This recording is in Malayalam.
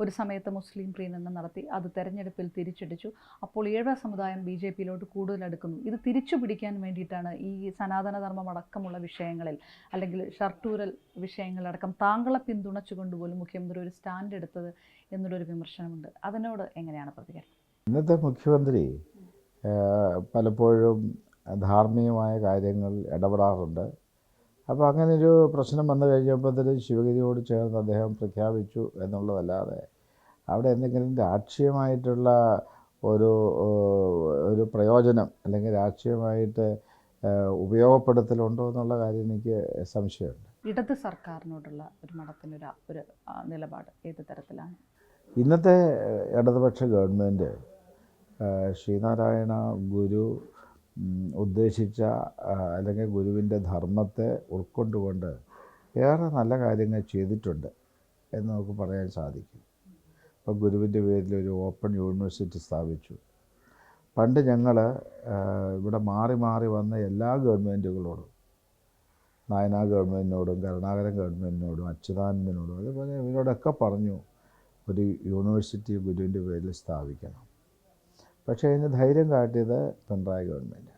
ഒരു സമയത്ത് മുസ്ലിം പ്രീണനം നടത്തി, അത് തെരഞ്ഞെടുപ്പിൽ തിരിച്ചടിച്ചു. അപ്പോൾ ഈഴവ സമുദായം BJP-യിലോട്ട് കൂടുതൽ അടുക്കുന്നു. ഇത് തിരിച്ചു പിടിക്കാൻ വേണ്ടിയിട്ടാണ് ഈ സനാതനധർമ്മം അടക്കമുള്ള വിഷയങ്ങളിൽ, അല്ലെങ്കിൽ ഷർട്ടൂരൽ വിഷയങ്ങളടക്കം താങ്കളെ പിന്തുണച്ചുകൊണ്ട് പോലും മുഖ്യമന്ത്രി ഒരു സ്റ്റാൻഡ് എടുത്തത് എന്നുള്ളൊരു വിമർശനമുണ്ട്. അതിനോട് എങ്ങനെയാണ് പ്രതികരണം? ഇന്നത്തെ മുഖ്യമന്ത്രി പലപ്പോഴും ധാർമ്മികമായ കാര്യങ്ങൾ ഇടപെടാറുണ്ട്. അപ്പോൾ അങ്ങനൊരു പ്രശ്നം വന്നു കഴിഞ്ഞപ്പോഴത്തേന് ശിവഗിരിയോട് ചേർന്ന് അദ്ദേഹം പ്രഖ്യാപിച്ചു എന്നുള്ളതല്ലാതെ അവിടെ എന്തെങ്കിലും രാഷ്ട്രീയമായിട്ടുള്ള ഒരു ഒരു പ്രയോജനം അല്ലെങ്കിൽ രാഷ്ട്രീയമായിട്ട് ഉപയോഗപ്പെടുത്തലുണ്ടോ എന്നുള്ള കാര്യം എനിക്ക് സംശയമുണ്ട്. ഇടത് സർക്കാരിനോടുള്ള ഒരു മഠത്തിനൊരു നിലപാട് ഏത് തരത്തിലാണ്? ഇന്നത്തെ ഇടതുപക്ഷ ഗവൺമെൻറ് ശ്രീനാരായണ ഗുരു ഉദ്ദേശിച്ച അല്ലെങ്കിൽ ഗുരുവിൻ്റെ ധർമ്മത്തെ ഉൾക്കൊണ്ടുകൊണ്ട് ഏറെ നല്ല കാര്യങ്ങൾ ചെയ്തിട്ടുണ്ട് എന്ന് നമുക്ക് പറയാൻ സാധിക്കും. ഇപ്പോൾ ഗുരുവിൻ്റെ പേരിൽ ഒരു ഓപ്പൺ യൂണിവേഴ്സിറ്റി സ്ഥാപിച്ചു. പണ്ട് ഞങ്ങൾ ഇവിടെ മാറി മാറി വന്ന എല്ലാ ഗവൺമെൻറ്റുകളോടും, നായനാർ ഗവൺമെൻറ്റിനോടും കരുണാകരൻ ഗവൺമെൻറ്റിനോടും അച്യുതാനന്ദനോടും അതേപോലെ ഇവരോടൊക്കെ പറഞ്ഞു ഒരു യൂണിവേഴ്സിറ്റി ഗുരുവിൻ്റെ പേരിൽ സ്ഥാപിക്കണം. പക്ഷേ അതിന് ധൈര്യം കാട്ടിയത് പിണറായി ഗവൺമെൻറ്.